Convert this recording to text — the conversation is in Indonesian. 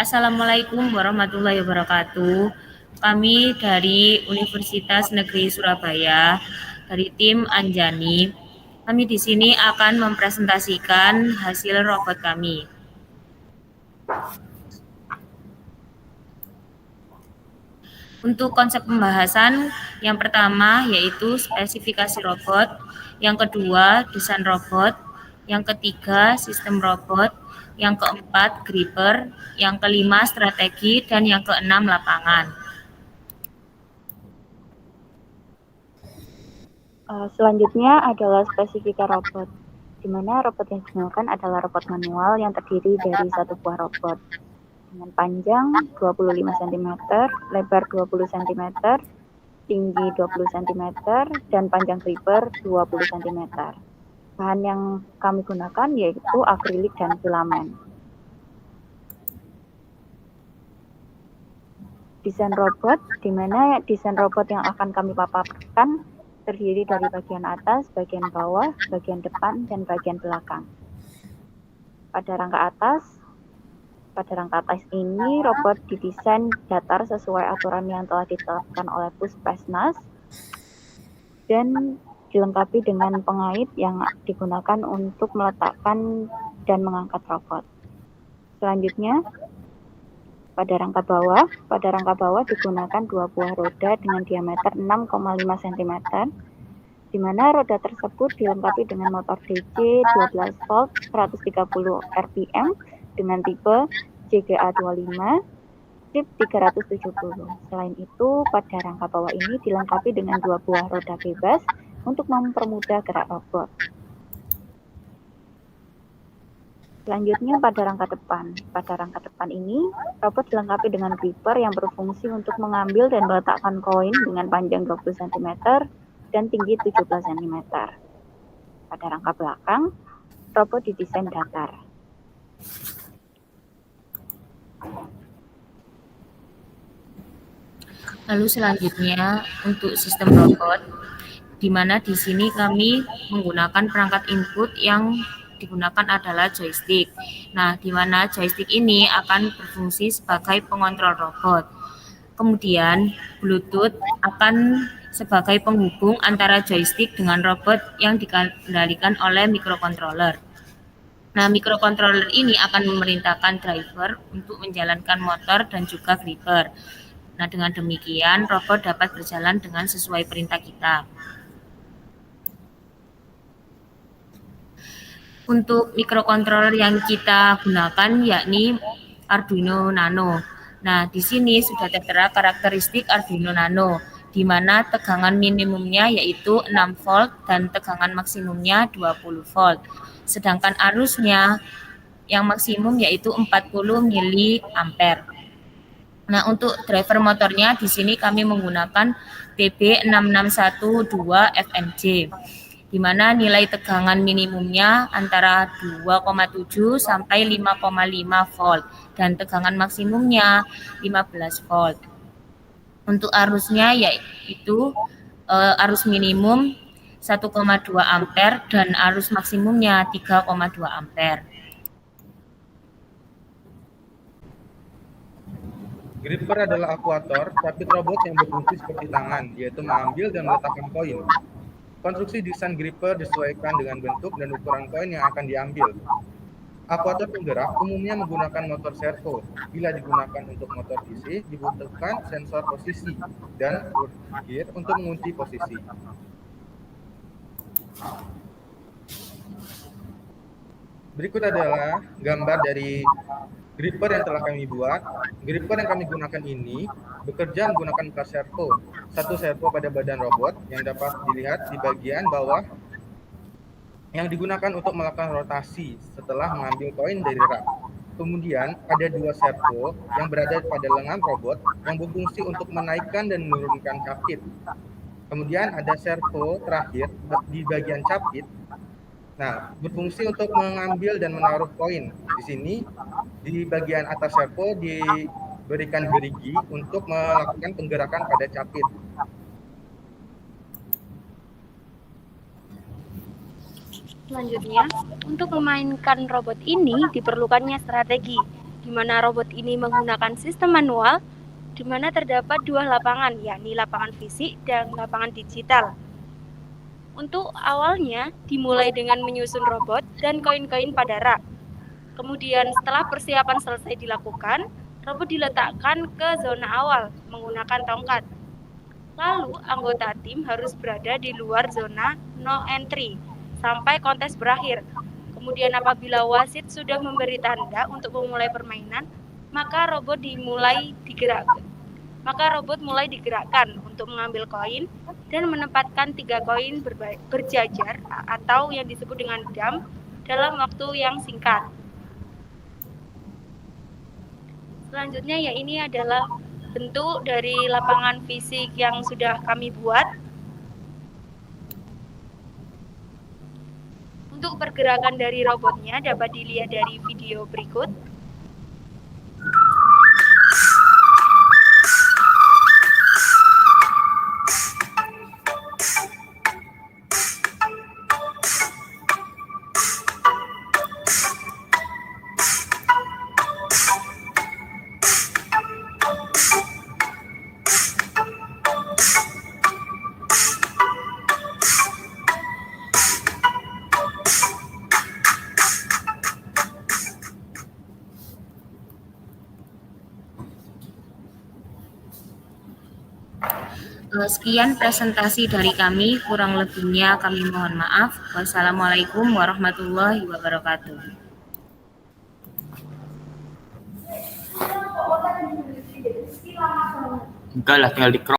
Assalamualaikum warahmatullahi wabarakatuh. Kami dari Universitas Negeri Surabaya, dari tim Anjani. Kami di sini akan mempresentasikan hasil robot kami. Untuk konsep pembahasan, yang pertama yaitu spesifikasi robot, yang kedua desain robot, yang ketiga sistem robot, yang keempat gripper, yang kelima strategi, dan yang keenam lapangan. Selanjutnya adalah spesifika robot, di mana robot yang digunakan adalah robot manual yang terdiri dari satu buah robot dengan panjang 25 cm, lebar 20 cm, tinggi 20 cm, dan panjang gripper 20 cm. Bahan yang kami gunakan yaitu akrilik dan filamen. Desain robot, di mana desain robot yang akan kami paparkan terdiri dari bagian atas, bagian bawah, bagian depan, dan bagian belakang. Pada rangka atas ini robot didesain datar sesuai aturan yang telah ditetapkan oleh Puspesnas dan dilengkapi dengan pengait yang digunakan untuk meletakkan dan mengangkat robot. Selanjutnya, pada rangka bawah digunakan dua buah roda dengan diameter 6,5 cm, di mana roda tersebut dilengkapi dengan motor DC 12 volt 130 rpm dengan tipe JGA25 chip 370. Selain itu, pada rangka bawah ini dilengkapi dengan dua buah roda bebas untuk mempermudah gerak robot. Selanjutnya pada rangka depan. Pada rangka depan ini, robot dilengkapi dengan gripper yang berfungsi untuk mengambil dan meletakkan koin dengan panjang 20 cm dan tinggi 17 cm. Pada rangka belakang, robot didesain datar. Lalu selanjutnya untuk sistem robot, di mana di sini kami menggunakan perangkat input yang digunakan adalah joystick. Nah, di mana joystick ini akan berfungsi sebagai pengontrol robot. Kemudian, Bluetooth akan sebagai penghubung antara joystick dengan robot yang dikendalikan oleh microcontroller. Nah, microcontroller ini akan memerintahkan driver untuk menjalankan motor dan juga gripper. Nah, dengan demikian robot dapat berjalan dengan sesuai perintah kita. Untuk microcontroller yang kita gunakan yakni Arduino Nano. Nah, di sini sudah tertera karakteristik Arduino Nano, di mana tegangan minimumnya yaitu 6 volt dan tegangan maksimumnya 20 volt. Sedangkan arusnya yang maksimum yaitu 40 mA. Nah, untuk driver motornya di sini kami menggunakan TB6612 FMJ, di mana nilai tegangan minimumnya antara 2,7 sampai 5,5 volt dan tegangan maksimumnya 15 volt. Untuk arusnya yaitu arus minimum 1,2 ampere dan arus maksimumnya 3,2 ampere. Gripper adalah akuator rapid robot yang berfungsi seperti tangan, yaitu mengambil dan meletakkan koin. Konstruksi desain gripper disesuaikan dengan bentuk dan ukuran koin yang akan diambil. Akuator penggerak umumnya menggunakan motor servo. Bila digunakan untuk motor DC, dibutuhkan sensor posisi dan gear untuk mengunci posisi. Berikut adalah gambar dari gripper yang telah kami buat. Gripper yang kami gunakan ini bekerja menggunakan kelas servo. Satu servo pada badan robot yang dapat dilihat di bagian bawah yang digunakan untuk melakukan rotasi setelah mengambil koin dari rak. Kemudian ada dua servo yang berada pada lengan robot yang berfungsi untuk menaikkan dan menurunkan capit. Kemudian ada servo terakhir di bagian capit. Nah, berfungsi untuk mengambil dan menaruh koin. Di sini di bagian atas servo diberikan gerigi untuk melakukan penggerakan pada capit. Selanjutnya, untuk memainkan robot ini diperlukannya strategi, di mana robot ini menggunakan sistem manual, di mana terdapat dua lapangan, yakni lapangan fisik dan lapangan digital. Untuk awalnya dimulai dengan menyusun robot dan koin-koin pada rak. Kemudian setelah persiapan selesai dilakukan, robot diletakkan ke zona awal menggunakan tongkat. Lalu anggota tim harus berada di luar zona no entry sampai kontes berakhir. Kemudian apabila wasit sudah memberi tanda untuk memulai permainan, maka robot mulai digerakkan untuk mengambil koin dan menempatkan 3 koin berjajar atau yang disebut dengan dump dalam waktu yang singkat. Selanjutnya ya ini adalah bentuk dari lapangan fisik yang sudah kami buat. Untuk pergerakan dari robotnya dapat dilihat dari video berikut. Sekian presentasi dari kami, kurang lebihnya kami mohon maaf. Wassalamualaikum warahmatullahi wabarakatuh. Enggak lah, tinggal di